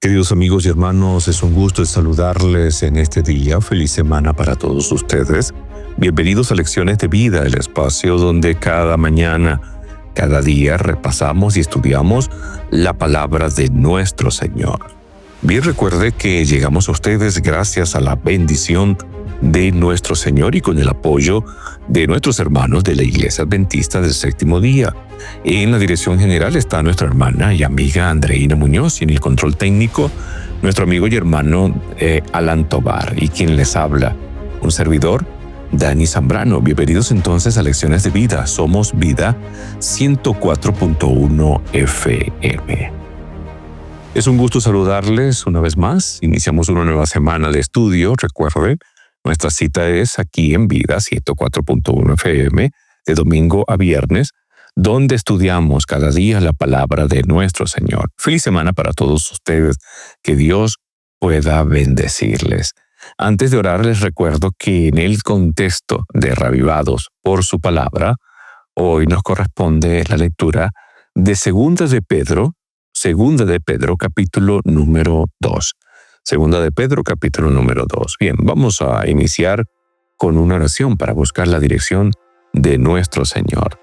Queridos amigos y hermanos, es un gusto saludarles en este día. Feliz semana para todos ustedes. Bienvenidos a Lecciones de Vida, el espacio donde cada mañana, cada día repasamos y estudiamos la palabra de nuestro Señor. Bien, recuerde que llegamos a ustedes gracias a la bendición de nuestro Señor y con el apoyo de nuestros hermanos de la Iglesia Adventista del Séptimo Día. En la dirección general está nuestra hermana y amiga Andreina Muñoz y en el control técnico nuestro amigo y hermano Alan Tobar y quien les habla, un servidor, Dani Zambrano. Bienvenidos entonces a Lecciones de Vida. Somos Vida 104.1 FM. Es un gusto saludarles una vez más. Iniciamos una nueva semana de estudio. Recuerden, nuestra cita es aquí en Vida 104.1 FM, de domingo a viernes, donde estudiamos cada día la palabra de nuestro Señor. Feliz semana para todos ustedes. Que Dios pueda bendecirles. Antes de orar, les recuerdo que en el contexto de Reavivados por su palabra, hoy nos corresponde la lectura de Segunda de Pedro, capítulo número 2. Segunda de Pedro, capítulo número 2. Bien, vamos a iniciar con una oración para buscar la dirección de nuestro Señor.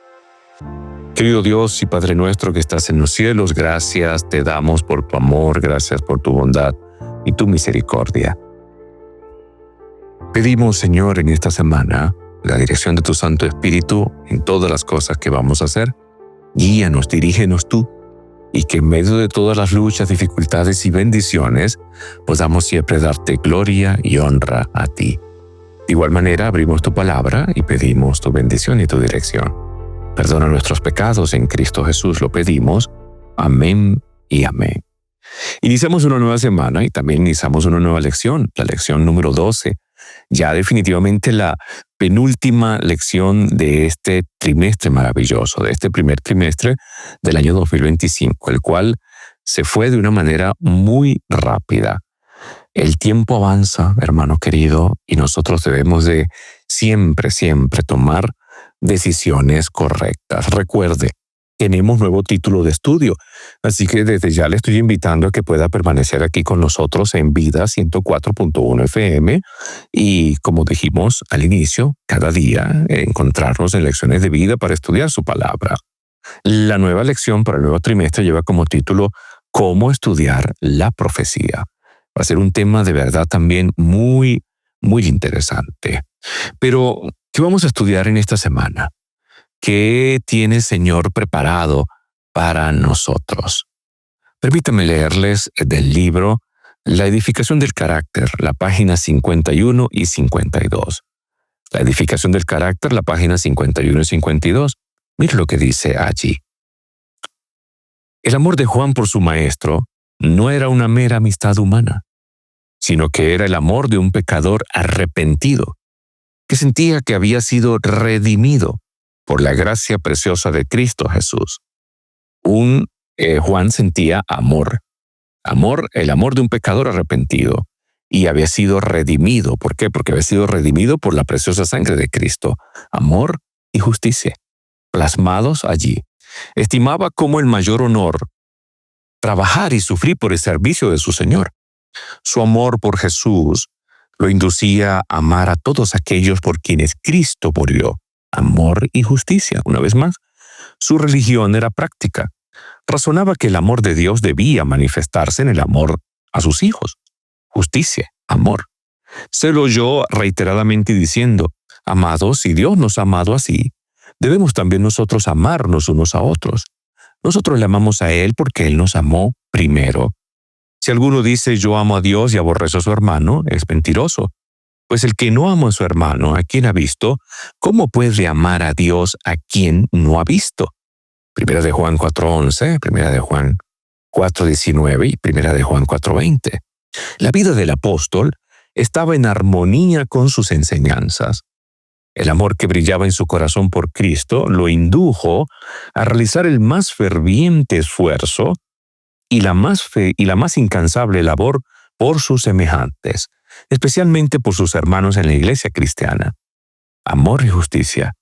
Querido Dios y Padre nuestro que estás en los cielos, gracias te damos por tu amor, gracias por tu bondad y tu misericordia. Pedimos, Señor, en esta semana la dirección de tu Santo Espíritu en todas las cosas que vamos a hacer. Guíanos, dirígenos tú, y que en medio de todas las luchas, dificultades y bendiciones podamos siempre darte gloria y honra a ti. De igual manera, abrimos tu palabra y pedimos tu bendición y tu dirección. Perdona nuestros pecados, en Cristo Jesús lo pedimos. Amén y amén. Iniciamos una nueva semana y también iniciamos una nueva lección, la lección número 12. Ya definitivamente la penúltima lección de este trimestre maravilloso, de este primer trimestre del año 2025, el cual se fue de una manera muy rápida. El tiempo avanza, hermano querido, y nosotros debemos de siempre tomar decisiones correctas. Recuerde, tenemos nuevo título de estudio, así que desde ya le estoy invitando a que pueda permanecer aquí con nosotros en Vida 104.1 FM y, como dijimos al inicio, cada día encontrarnos en Lecciones de Vida para estudiar su palabra. La nueva lección para el nuevo trimestre lleva como título ¿Cómo estudiar la profecía? Va a ser un tema de verdad también muy interesante. Pero, ¿qué vamos a estudiar en esta semana? ¿Qué tiene el Señor preparado para nosotros? Permítanme leerles del libro La edificación del carácter, la página 51 y 52. La edificación del carácter, la página 51 y 52. Mire lo que dice allí. El amor de Juan por su maestro no era una mera amistad humana, sino que era el amor de un pecador arrepentido, que sentía que había sido redimido por la gracia preciosa de Cristo Jesús. Juan sentía amor, el amor de un pecador arrepentido, y había sido redimido. ¿Por qué? Porque había sido redimido por la preciosa sangre de Cristo. Amor y justicia, plasmados allí. Estimaba como el mayor honor trabajar y sufrir por el servicio de su Señor. Su amor por Jesús lo inducía a amar a todos aquellos por quienes Cristo murió. Amor y justicia, una vez más. Su religión era práctica. Razonaba que el amor de Dios debía manifestarse en el amor a sus hijos. Justicia, amor. Se lo oyó reiteradamente diciendo, amados, si Dios nos ha amado así, debemos también nosotros amarnos unos a otros. Nosotros le amamos a Él porque Él nos amó primero. Si alguno dice yo amo a Dios y aborrece a su hermano, es mentiroso. Pues el que no ama a su hermano, a quien ha visto, ¿cómo puede amar a Dios a quien no ha visto? Primera de Juan 4:11, Primera de Juan 4:19 y Primera de Juan 4:20. La vida del apóstol estaba en armonía con sus enseñanzas. El amor que brillaba en su corazón por Cristo lo indujo a realizar el más ferviente esfuerzo y la más incansable labor por sus semejantes, especialmente por sus hermanos en la iglesia cristiana. Amor y justicia.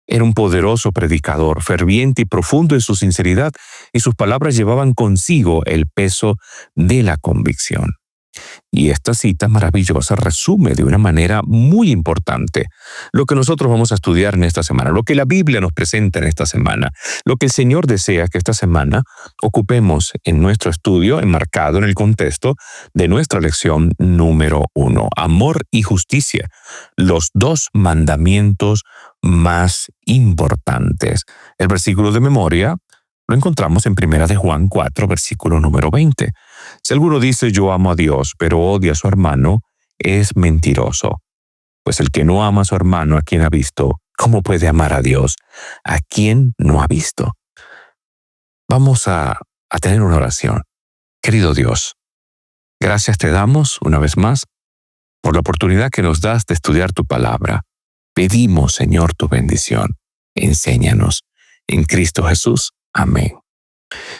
Era un poderoso predicador, ferviente y profundo en su sinceridad, y sus palabras llevaban consigo el peso de la convicción. Y esta cita maravillosa resume de una manera muy importante lo que nosotros vamos a estudiar en esta semana, lo que la Biblia nos presenta en esta semana, lo que el Señor desea que esta semana ocupemos en nuestro estudio, enmarcado en el contexto de nuestra lección número 1, amor y justicia, los dos mandamientos más importantes. El versículo de memoria lo encontramos en 1 de Juan 4, versículo número 20. Si alguno dice yo amo a Dios, pero odia a su hermano, es mentiroso. Pues el que no ama a su hermano a quien ha visto, ¿cómo puede amar a Dios a quien no ha visto? Vamos a tener una oración. Querido Dios, gracias te damos una vez más por la oportunidad que nos das de estudiar tu palabra. Pedimos, Señor, tu bendición. Enséñanos. En Cristo Jesús. Amén.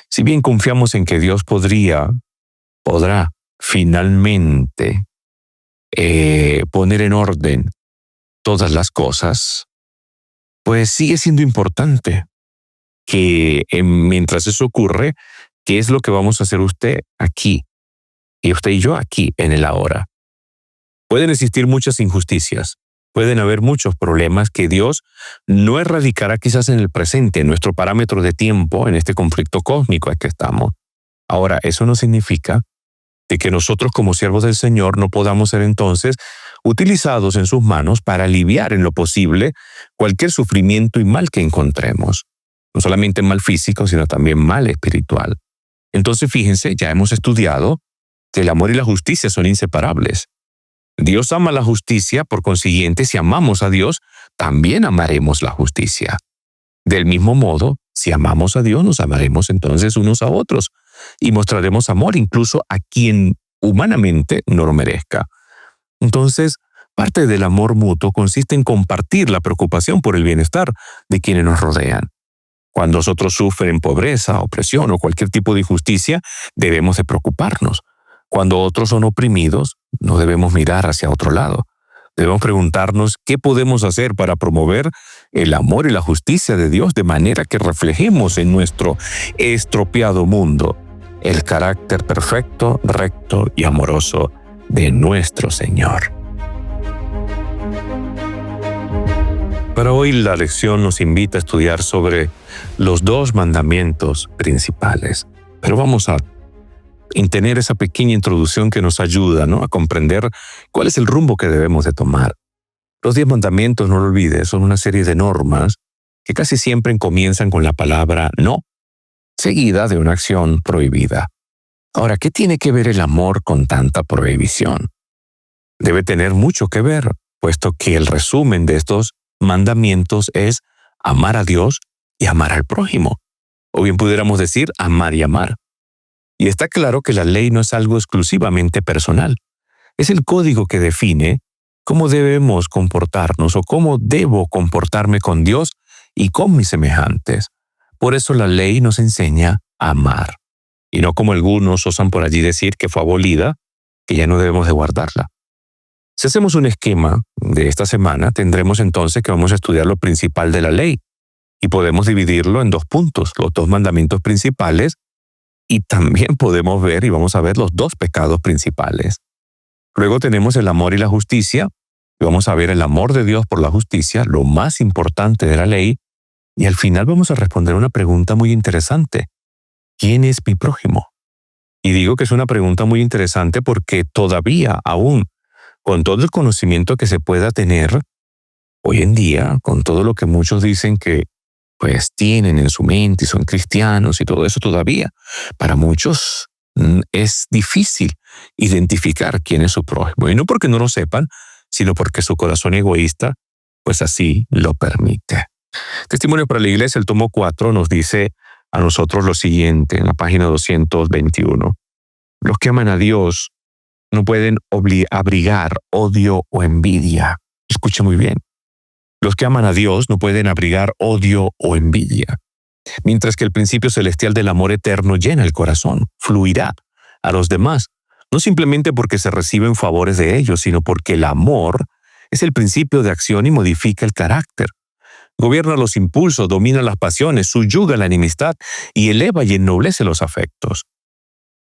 Si bien confiamos en que Dios podrá finalmente poner en orden todas las cosas, pues sigue siendo importante que mientras eso ocurre, ¿qué es lo que vamos a hacer usted aquí? Y usted y yo aquí, en el ahora. Pueden existir muchas injusticias, pueden haber muchos problemas que Dios no erradicará quizás en el presente, en nuestro parámetro de tiempo, en este conflicto cósmico en que estamos. Ahora, eso no significa de que nosotros como siervos del Señor no podamos ser entonces utilizados en sus manos para aliviar en lo posible cualquier sufrimiento y mal que encontremos. No solamente mal físico, sino también mal espiritual. Entonces, fíjense, ya hemos estudiado que el amor y la justicia son inseparables. Dios ama la justicia, por consiguiente, si amamos a Dios, también amaremos la justicia. Del mismo modo, si amamos a Dios, nos amaremos entonces unos a otros y mostraremos amor incluso a quien humanamente no lo merezca. Entonces, parte del amor mutuo consiste en compartir la preocupación por el bienestar de quienes nos rodean. Cuando otros sufren pobreza, opresión o cualquier tipo de injusticia, debemos de preocuparnos. Cuando otros son oprimidos, no debemos mirar hacia otro lado. Debemos preguntarnos qué podemos hacer para promover el amor y la justicia de Dios de manera que reflejemos en nuestro estropeado mundo el carácter perfecto, recto y amoroso de nuestro Señor. Para hoy la lección nos invita a estudiar sobre los dos mandamientos principales. Pero vamos a tener esa pequeña introducción que nos ayuda, ¿no?, a comprender cuál es el rumbo que debemos de tomar. Los 10 mandamientos, no lo olvides, son una serie de normas que casi siempre comienzan con la palabra no, seguida de una acción prohibida. Ahora, ¿qué tiene que ver el amor con tanta prohibición? Debe tener mucho que ver, puesto que el resumen de estos mandamientos es amar a Dios y amar al prójimo. O bien pudiéramos decir amar y amar. Y está claro que la ley no es algo exclusivamente personal. Es el código que define cómo debemos comportarnos o cómo debo comportarme con Dios y con mis semejantes. Por eso la ley nos enseña a amar. Y no como algunos osan por allí decir que fue abolida, que ya no debemos de guardarla. Si hacemos un esquema de esta semana, tendremos entonces que vamos a estudiar lo principal de la ley. Y podemos dividirlo en 2 puntos, los 2 mandamientos principales, y también podemos ver y vamos a ver los 2 pecados principales. Luego tenemos el amor y la justicia, y vamos a ver el amor de Dios por la justicia, lo más importante de la ley, y al final vamos a responder una pregunta muy interesante. ¿Quién es mi prójimo? Y digo que es una pregunta muy interesante porque todavía, aún, con todo el conocimiento que se pueda tener, hoy en día, con todo lo que muchos dicen que pues tienen en su mente y son cristianos y todo eso todavía, para muchos es difícil identificar quién es su prójimo. Y no porque no lo sepan, sino porque su corazón egoísta, pues así lo permite. Testimonio para la Iglesia, el tomo 4, nos dice a nosotros lo siguiente, en la página 221. Los que aman a Dios no pueden abrigar odio o envidia. Escuche muy bien. Los que aman a Dios no pueden abrigar odio o envidia. Mientras que el principio celestial del amor eterno llena el corazón, fluirá a los demás, no simplemente porque se reciben favores de ellos, sino porque el amor es el principio de acción y modifica el carácter. Gobierna los impulsos, domina las pasiones, subyuga la enemistad y eleva y ennoblece los afectos.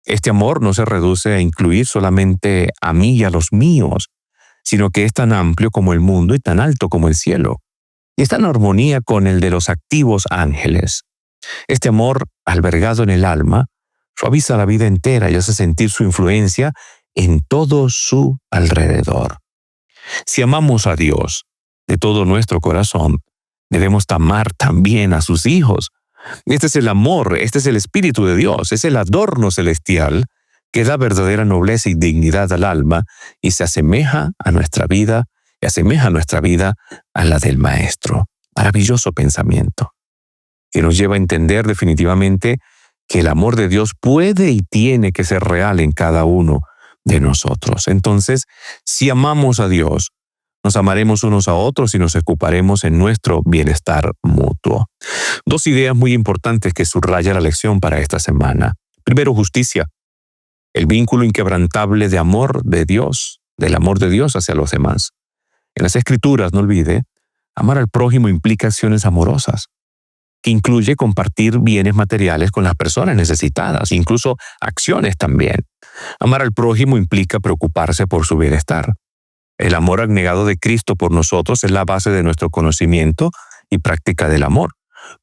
Este amor no se reduce a incluir solamente a mí y a los míos, sino que es tan amplio como el mundo y tan alto como el cielo, y está en armonía con el de los activos ángeles. Este amor, albergado en el alma, suaviza la vida entera y hace sentir su influencia en todo su alrededor. Si amamos a Dios de todo nuestro corazón, debemos amar también a sus hijos. Este es el amor, este es el Espíritu de Dios, es el adorno celestial que da verdadera nobleza y dignidad al alma y se asemeja a nuestra vida y asemeja nuestra vida a la del Maestro. Maravilloso pensamiento que nos lleva a entender definitivamente que el amor de Dios puede y tiene que ser real en cada uno de nosotros. Entonces, si amamos a Dios, nos amaremos unos a otros y nos ocuparemos en nuestro bienestar mutuo. Dos ideas muy importantes que subraya la lección para esta semana. Primero, justicia. El vínculo inquebrantable de amor de Dios, del amor de Dios hacia los demás. En las Escrituras, no olvide, amar al prójimo implica acciones amorosas, que incluye compartir bienes materiales con las personas necesitadas, incluso acciones también. Amar al prójimo implica preocuparse por su bienestar. El amor abnegado de Cristo por nosotros es la base de nuestro conocimiento y práctica del amor.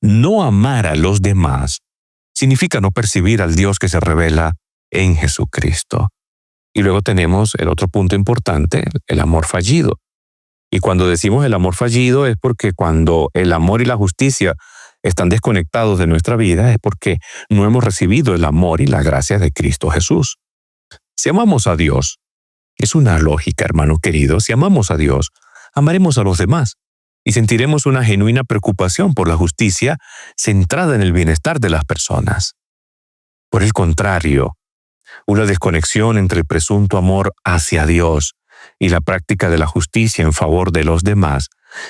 No amar a los demás significa no percibir al Dios que se revela en Jesucristo. Y luego tenemos el otro punto importante, el amor fallido. Y cuando decimos el amor fallido es porque cuando el amor y la justicia están desconectados de nuestra vida es porque no hemos recibido el amor y la gracia de Cristo Jesús. Si amamos a Dios, es una lógica, hermano querido, si amamos a Dios, amaremos a los demás y sentiremos una genuina preocupación por la justicia centrada en el bienestar de las personas. Por el contrario, una desconexión entre el presunto amor hacia Dios y la práctica de la justicia en favor de los demás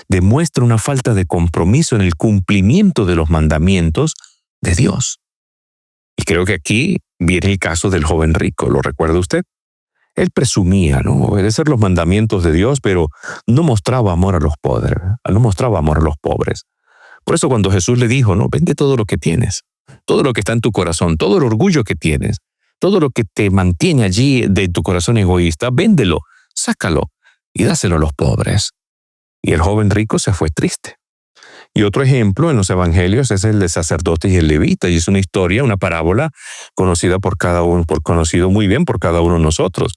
demuestra una falta de compromiso en el cumplimiento de los mandamientos de Dios. Y creo que aquí viene el caso del joven rico, ¿lo recuerda usted? Él presumía, ¿no?, obedecer los mandamientos de Dios, pero no mostraba amor a los pobres, no mostraba amor a los pobres. Por eso cuando Jesús le dijo, no, vende todo lo que tienes, todo lo que está en tu corazón, todo el orgullo que tienes, todo lo que te mantiene allí de tu corazón egoísta, véndelo, sácalo y dáselo a los pobres. Y el joven rico se fue triste. Y otro ejemplo en los evangelios es el de sacerdote y el levita, y es una historia, una parábola conocida por cada uno, conocido muy bien por cada uno de nosotros.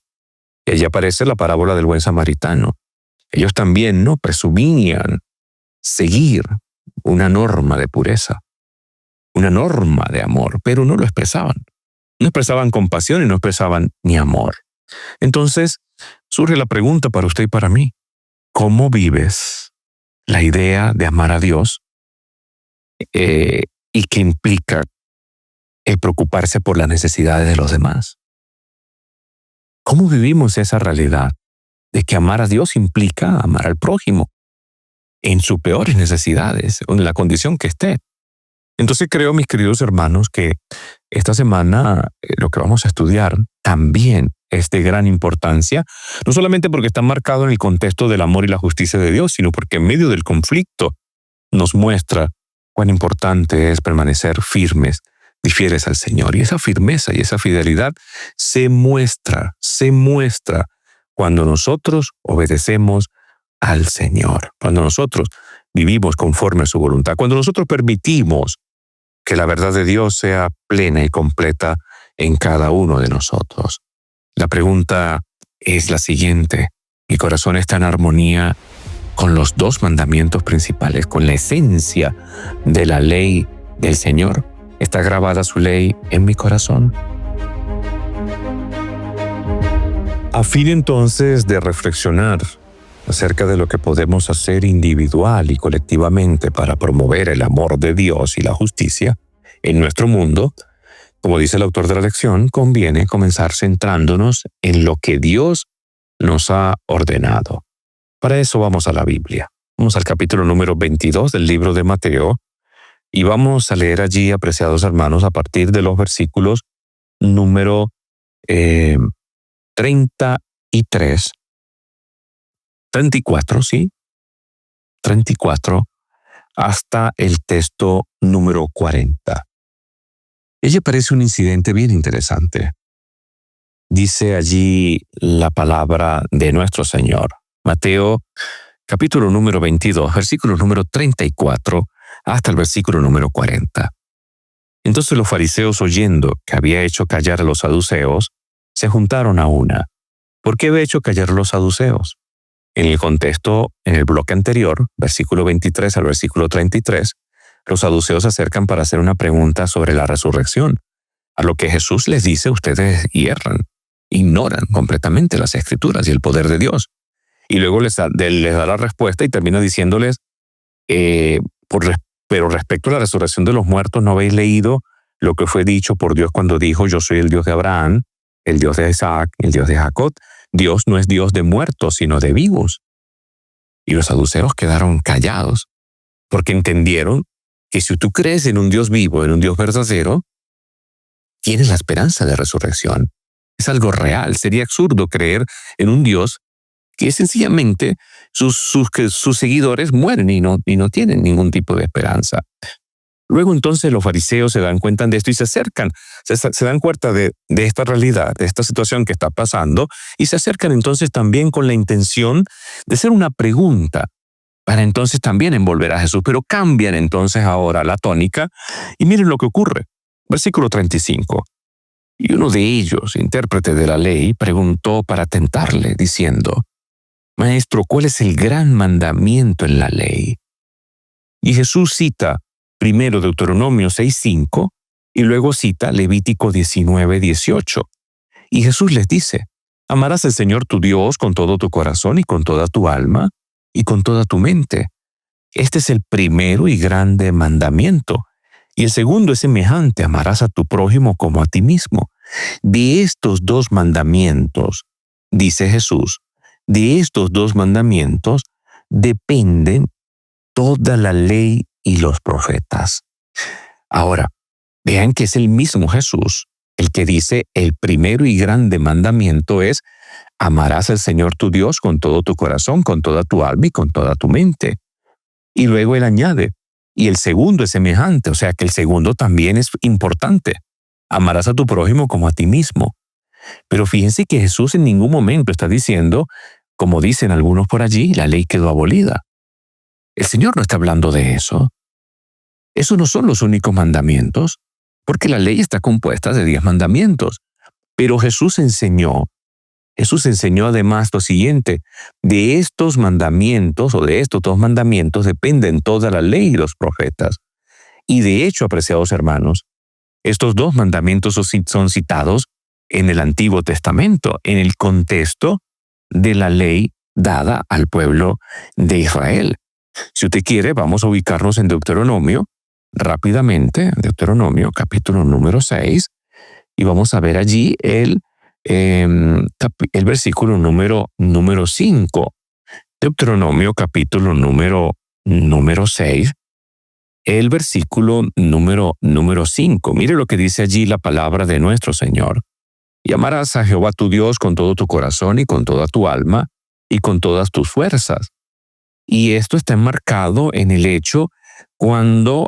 Y allí aparece la parábola del buen samaritano. Ellos también no presumían seguir una norma de pureza, una norma de amor, pero no lo expresaban. No expresaban compasión y no expresaban ni amor. Entonces, surge la pregunta para usted y para mí. ¿Cómo vives la idea de amar a Dios y que implica el preocuparse por las necesidades de los demás? ¿Cómo vivimos esa realidad de que amar a Dios implica amar al prójimo en sus peores necesidades o en la condición que esté? Entonces creo, mis queridos hermanos, que esta semana lo que vamos a estudiar también es de gran importancia, no solamente porque está marcado en el contexto del amor y la justicia de Dios, sino porque en medio del conflicto nos muestra cuán importante es permanecer firmes y fieles al Señor. Y esa firmeza y esa fidelidad se muestra cuando nosotros obedecemos al Señor, cuando nosotros vivimos conforme a su voluntad, cuando nosotros permitimos que la verdad de Dios sea plena y completa en cada uno de nosotros. La pregunta es la siguiente: ¿mi corazón está en armonía con los dos mandamientos principales, con la esencia de la ley del Señor? ¿Está grabada su ley en mi corazón? A fin entonces de reflexionar acerca de lo que podemos hacer individual y colectivamente para promover el amor de Dios y la justicia en nuestro mundo, como dice el autor de la lección, conviene comenzar centrándonos en lo que Dios nos ha ordenado. Para eso vamos a la Biblia. Vamos al capítulo número 22 del libro de Mateo y vamos a leer allí, apreciados hermanos, a partir de los versículos número 34, ¿sí? 34 hasta el texto número 40. Allí aparece un incidente bien interesante. Dice allí la palabra de nuestro Señor. Mateo, capítulo número 22, versículo número 34, hasta el versículo número 40. Entonces los fariseos, oyendo que había hecho callar a los saduceos, se juntaron a una. ¿Por qué había hecho callar a los saduceos? En el contexto, en el bloque anterior, versículo 23 al versículo 33, los saduceos se acercan para hacer una pregunta sobre la resurrección. A lo que Jesús les dice, ustedes hierran, ignoran completamente las Escrituras y el poder de Dios. Y luego les da la respuesta y termina diciéndoles, pero respecto a la resurrección de los muertos, ¿no habéis leído lo que fue dicho por Dios cuando dijo, yo soy el Dios de Abraham, el Dios de Isaac, el Dios de Jacob? Dios no es Dios de muertos, sino de vivos. Y los saduceos quedaron callados, porque entendieron que si tú crees en un Dios vivo, en un Dios verdadero, tienes la esperanza de resurrección. Es algo real. Sería absurdo creer en un Dios que sencillamente sus seguidores mueren y no tienen ningún tipo de esperanza. Luego entonces los fariseos se dan cuenta de esto y se acercan, se dan cuenta de esta realidad, de esta situación que está pasando, y se acercan entonces también con la intención de hacer una pregunta para entonces también envolver a Jesús, pero cambian entonces ahora la tónica y miren lo que ocurre. Versículo 35. Y uno de ellos, intérprete de la ley, preguntó para tentarle, diciendo, Maestro, ¿cuál es el gran mandamiento en la ley? Y Jesús cita primero Deuteronomio 6:5 y luego cita Levítico 19:18. Y Jesús les dice, amarás al Señor tu Dios con todo tu corazón y con toda tu alma y con toda tu mente. Este es el primero y grande mandamiento. Y el segundo es semejante, amarás a tu prójimo como a ti mismo. De estos dos mandamientos, dice Jesús, de estos dos mandamientos dependen toda la ley y los profetas. Ahora, vean que es el mismo Jesús el que dice el primero y grande mandamiento es amarás al Señor tu Dios con todo tu corazón, con toda tu alma y con toda tu mente. Y luego él añade, y el segundo es semejante, o sea que el segundo también es importante. Amarás a tu prójimo como a ti mismo. Pero fíjense que Jesús en ningún momento está diciendo, como dicen algunos por allí, la ley quedó abolida. El Señor no está hablando de eso. Esos no son los únicos mandamientos, porque la ley está compuesta de 10 mandamientos. Pero Jesús enseñó además lo siguiente, de estos mandamientos o de estos dos mandamientos dependen toda la ley y los profetas. Y de hecho, apreciados hermanos, estos dos mandamientos son citados en el Antiguo Testamento, en el contexto de la ley dada al pueblo de Israel. Si usted quiere, vamos a ubicarnos en Deuteronomio, rápidamente, Deuteronomio capítulo número 6, y vamos a ver allí el versículo número 5. Deuteronomio capítulo número 6, el versículo número 5. Mire lo que dice allí la palabra de nuestro Señor. Y amarás a Jehová tu Dios con todo tu corazón y con toda tu alma y con todas tus fuerzas. Y esto está enmarcado en el hecho cuando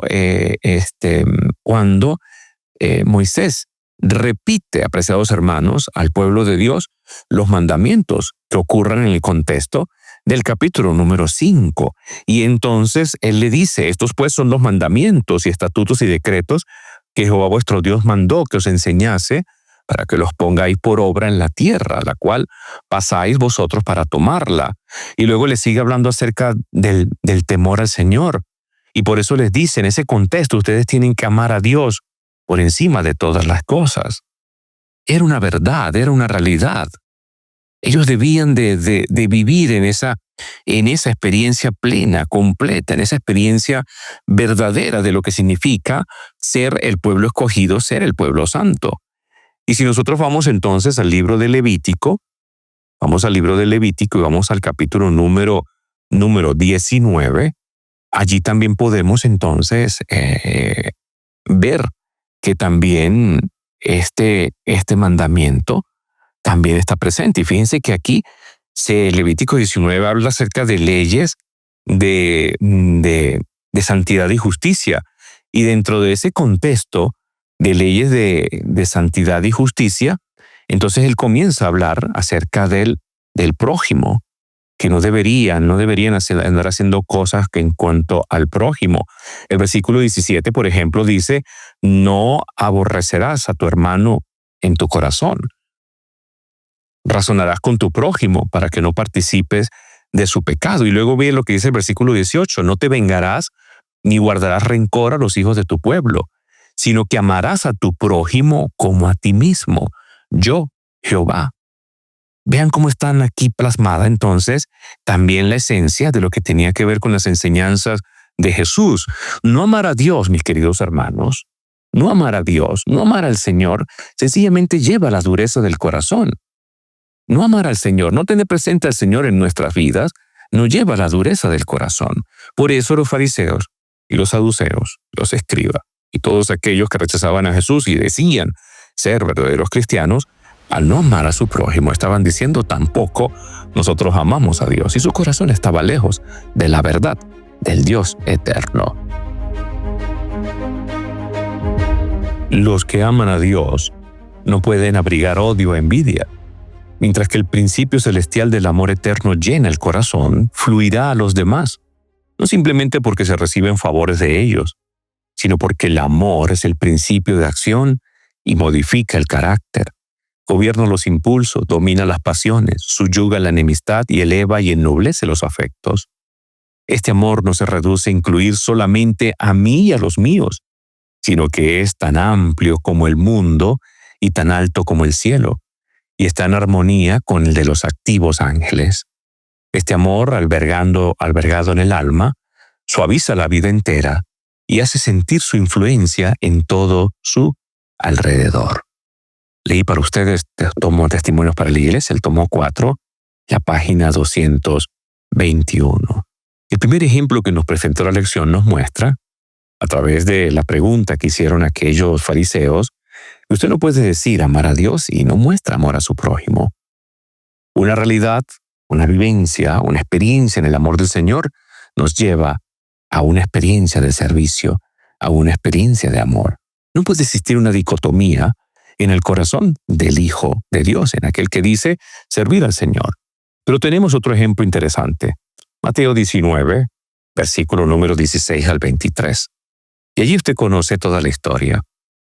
Moisés repite, apreciados hermanos, al pueblo de Dios los mandamientos que ocurran en el contexto del capítulo número 5. Y entonces él le dice, estos pues son los mandamientos y estatutos y decretos que Jehová vuestro Dios mandó que os enseñase para que los pongáis por obra en la tierra, la cual pasáis vosotros para tomarla. Y luego le sigue hablando acerca del temor al Señor. Y por eso les dice, en ese contexto, ustedes tienen que amar a Dios por encima de todas las cosas. Era una verdad, era una realidad. Ellos debían de vivir en esa experiencia plena, completa, en esa experiencia verdadera de lo que significa ser el pueblo escogido, ser el pueblo santo. Y si nosotros vamos entonces al libro de Levítico, y vamos al capítulo número 19, allí también podemos entonces ver que también este mandamiento también está presente. Y fíjense que aquí Levítico 19 habla acerca de leyes de de santidad y justicia. Y dentro de ese contexto de leyes de santidad y justicia, entonces él comienza a hablar acerca del prójimo, que no deberían andar haciendo cosas que en cuanto al prójimo. El versículo 17, por ejemplo, dice, no aborrecerás a tu hermano en tu corazón. Razonarás con tu prójimo para que no participes de su pecado. Y luego ve lo que dice el versículo 18, no te vengarás ni guardarás rencor a los hijos de tu pueblo, sino que amarás a tu prójimo como a ti mismo. Yo, Jehová. Vean cómo están aquí plasmada entonces también la esencia de lo que tenía que ver con las enseñanzas de Jesús. No amar a Dios, mis queridos hermanos, no amar a Dios, no amar al Señor, sencillamente lleva la dureza del corazón. No amar al Señor, no tener presente al Señor en nuestras vidas, nos lleva a la dureza del corazón. Por eso los fariseos y los saduceos, los escribas y todos aquellos que rechazaban a Jesús y decían ser verdaderos cristianos, al no amar a su prójimo, estaban diciendo tampoco nosotros amamos a Dios, y su corazón estaba lejos de la verdad del Dios eterno. Los que aman a Dios no pueden abrigar odio o envidia. Mientras que el principio celestial del amor eterno llena el corazón, fluirá a los demás, no simplemente porque se reciben favores de ellos, sino porque el amor es el principio de acción y modifica el carácter. Gobierna los impulsos, domina las pasiones, subyuga la enemistad y eleva y ennoblece los afectos. Este amor no se reduce a incluir solamente a mí y a los míos, sino que es tan amplio como el mundo y tan alto como el cielo, y está en armonía con el de los activos ángeles. Este amor, albergado en el alma, suaviza la vida entera y hace sentir su influencia en todo su alrededor. Leí para ustedes tomo Testimonios para la Iglesia, el tomo 4, la página 221. El primer ejemplo que nos presentó la lección nos muestra, a través de la pregunta que hicieron aquellos fariseos, que usted no puede decir amar a Dios y no muestra amor a su prójimo. Una realidad, una vivencia, una experiencia en el amor del Señor nos lleva a una experiencia de servicio, a una experiencia de amor. No puede existir una dicotomía en el corazón del Hijo de Dios, en aquel que dice servir al Señor. Pero tenemos otro ejemplo interesante. Mateo 19, versículo número 16 al 23. Y allí usted conoce toda la historia.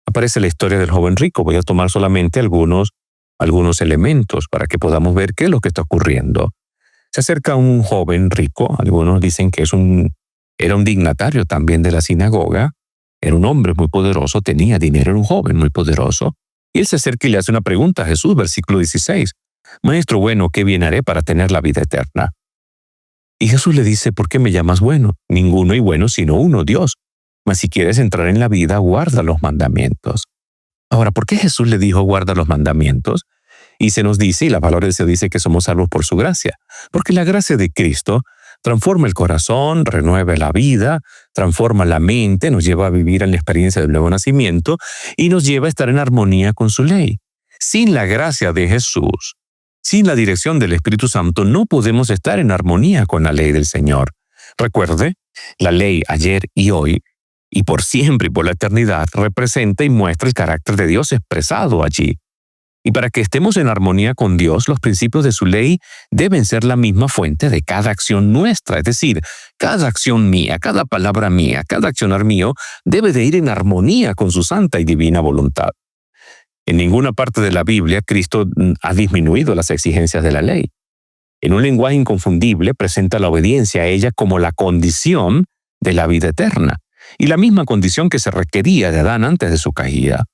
Aparece la historia del joven rico. Voy a tomar solamente algunos elementos para que podamos ver qué es lo que está ocurriendo. Se acerca un joven rico. Algunos dicen que era un dignatario también de la sinagoga. Era un hombre muy poderoso, tenía dinero, era un joven muy poderoso. Y él se acerca y le hace una pregunta a Jesús, versículo 16. Maestro bueno, ¿qué bien haré para tener la vida eterna? Y Jesús le dice, ¿por qué me llamas bueno? Ninguno hay bueno sino uno, Dios. Mas si quieres entrar en la vida, guarda los mandamientos. Ahora, ¿por qué Jesús le dijo guarda los mandamientos? Y se nos dice, y la palabra de Dios dice que somos salvos por su gracia. Porque la gracia de Cristo transforma el corazón, renueva la vida, transforma la mente, nos lleva a vivir en la experiencia del nuevo nacimiento y nos lleva a estar en armonía con su ley. Sin la gracia de Jesús, sin la dirección del Espíritu Santo, no podemos estar en armonía con la ley del Señor. Recuerde, la ley ayer y hoy, y por siempre y por la eternidad, representa y muestra el carácter de Dios expresado allí. Y para que estemos en armonía con Dios, los principios de su ley deben ser la misma fuente de cada acción nuestra. Es decir, cada acción mía, cada palabra mía, cada accionar mío debe de ir en armonía con su santa y divina voluntad. En ninguna parte de la Biblia Cristo ha disminuido las exigencias de la ley. En un lenguaje inconfundible presenta la obediencia a ella como la condición de la vida eterna y la misma condición que se requería de Adán antes de su caída.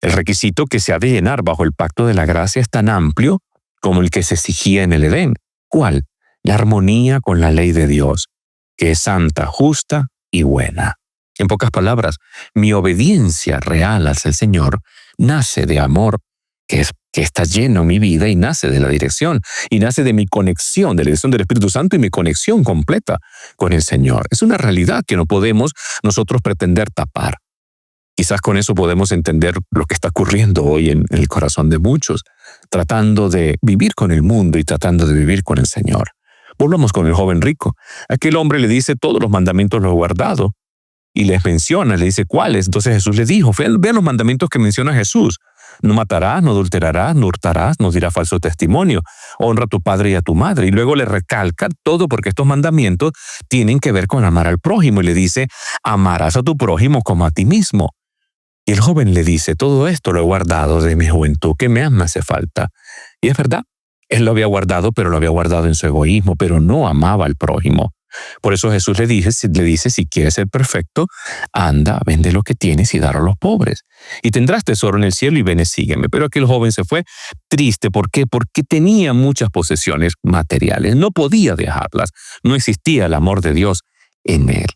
El requisito que se ha de llenar bajo el pacto de la gracia es tan amplio como el que se exigía en el Edén. ¿Cuál? La armonía con la ley de Dios, que es santa, justa y buena. En pocas palabras, mi obediencia real hacia el Señor nace de amor que está lleno en mi vida y nace de la dirección, y nace de mi conexión, de la dirección del Espíritu Santo y mi conexión completa con el Señor. Es una realidad que no podemos nosotros pretender tapar. Quizás con eso podemos entender lo que está ocurriendo hoy en el corazón de muchos, tratando de vivir con el mundo y tratando de vivir con el Señor. Volvamos con el joven rico. Aquel hombre le dice, todos los mandamientos los he guardado. Y les menciona, le dice, ¿cuáles? Entonces Jesús le dijo, vean los mandamientos que menciona Jesús. No matarás, no adulterarás, no hurtarás, no dirás falso testimonio. Honra a tu padre y a tu madre. Y luego le recalca todo porque estos mandamientos tienen que ver con amar al prójimo. Y le dice, amarás a tu prójimo como a ti mismo. Y el joven le dice, todo esto lo he guardado de mi juventud, ¿qué más me hace falta? Y es verdad, él lo había guardado, pero lo había guardado en su egoísmo, pero no amaba al prójimo. Por eso Jesús le dice, si quieres ser perfecto, anda, vende lo que tienes y dalo a los pobres. Y tendrás tesoro en el cielo y ven y sígueme. Pero aquel joven se fue triste. ¿Por qué? Porque tenía muchas posesiones materiales. No podía dejarlas. No existía el amor de Dios en él.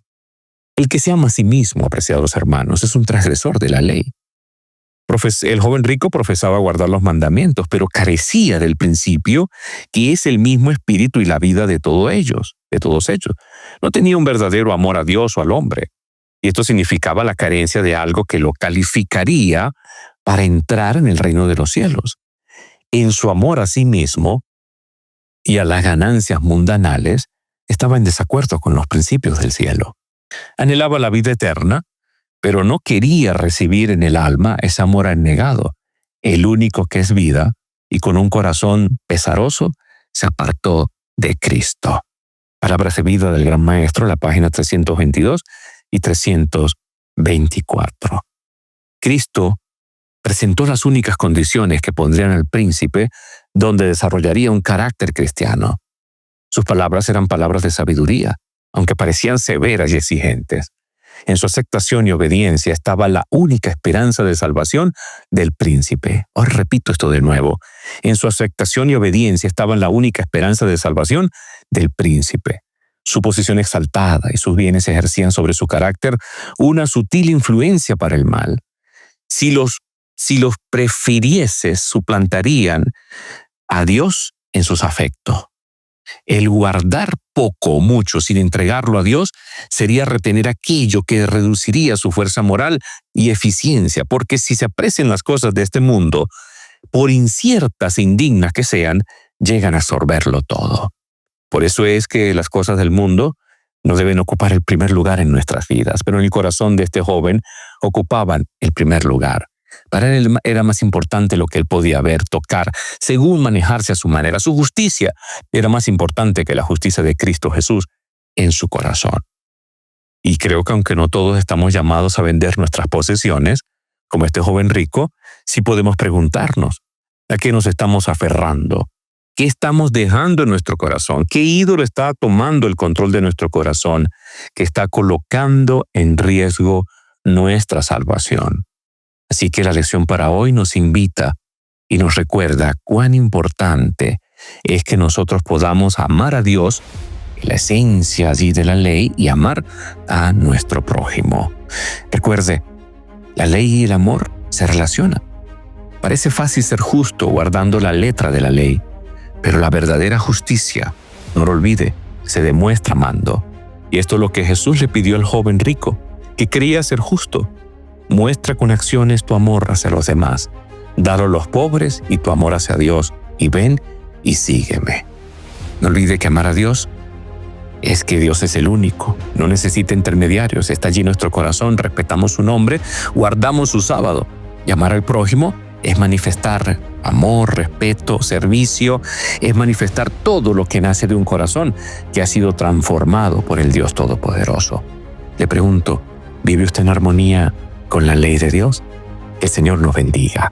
El que se ama a sí mismo, apreciados hermanos, es un transgresor de la ley. El joven rico profesaba guardar los mandamientos, pero carecía del principio que es el mismo espíritu y la vida de todos ellos. No tenía un verdadero amor a Dios o al hombre. Y esto significaba la carencia de algo que lo calificaría para entrar en el reino de los cielos. En su amor a sí mismo y a las ganancias mundanales, estaba en desacuerdo con los principios del cielo. Anhelaba la vida eterna, pero no quería recibir en el alma ese amor abnegado, el único que es vida, y con un corazón pesaroso se apartó de Cristo. Palabras de vida del Gran Maestro, la página 322 y 324. Cristo presentó las únicas condiciones que pondrían al príncipe donde desarrollaría un carácter cristiano. Sus palabras eran palabras de sabiduría, aunque parecían severas y exigentes. En su aceptación y obediencia estaba la única esperanza de salvación del príncipe. Os repito esto de nuevo. En su aceptación y obediencia estaba la única esperanza de salvación del príncipe. Su posición exaltada y sus bienes ejercían sobre su carácter una sutil influencia para el mal. Si los prefirieses, suplantarían a Dios en sus afectos. El guardar poco o mucho sin entregarlo a Dios sería retener aquello que reduciría su fuerza moral y eficiencia, porque si se aprecian las cosas de este mundo, por inciertas e indignas que sean, llegan a absorberlo todo. Por eso es que las cosas del mundo no deben ocupar el primer lugar en nuestras vidas, pero en el corazón de este joven ocupaban el primer lugar. Para él era más importante lo que él podía ver, tocar, según manejarse a su manera. Su justicia era más importante que la justicia de Cristo Jesús en su corazón. Y creo que aunque no todos estamos llamados a vender nuestras posesiones, como este joven rico, sí podemos preguntarnos, ¿a qué nos estamos aferrando? ¿Qué estamos dejando en nuestro corazón? ¿Qué ídolo está tomando el control de nuestro corazón, que está colocando en riesgo nuestra salvación? Así que la lección para hoy nos invita y nos recuerda cuán importante es que nosotros podamos amar a Dios, la esencia allí de la ley, y amar a nuestro prójimo. Recuerde, la ley y el amor se relacionan. Parece fácil ser justo guardando la letra de la ley, pero la verdadera justicia, no lo olvide, se demuestra amando. Y esto es lo que Jesús le pidió al joven rico, que quería ser justo. Muestra con acciones tu amor hacia los demás. Dalo a los pobres y tu amor hacia Dios. Y ven y sígueme. No olvide que amar a Dios es que Dios es el único. No necesita intermediarios. Está allí nuestro corazón. Respetamos su nombre. Guardamos su sábado. Y amar al prójimo es manifestar amor, respeto, servicio. Es manifestar todo lo que nace de un corazón que ha sido transformado por el Dios Todopoderoso. Le pregunto, ¿vive usted en armonía con la ley de Dios? Que el Señor nos bendiga.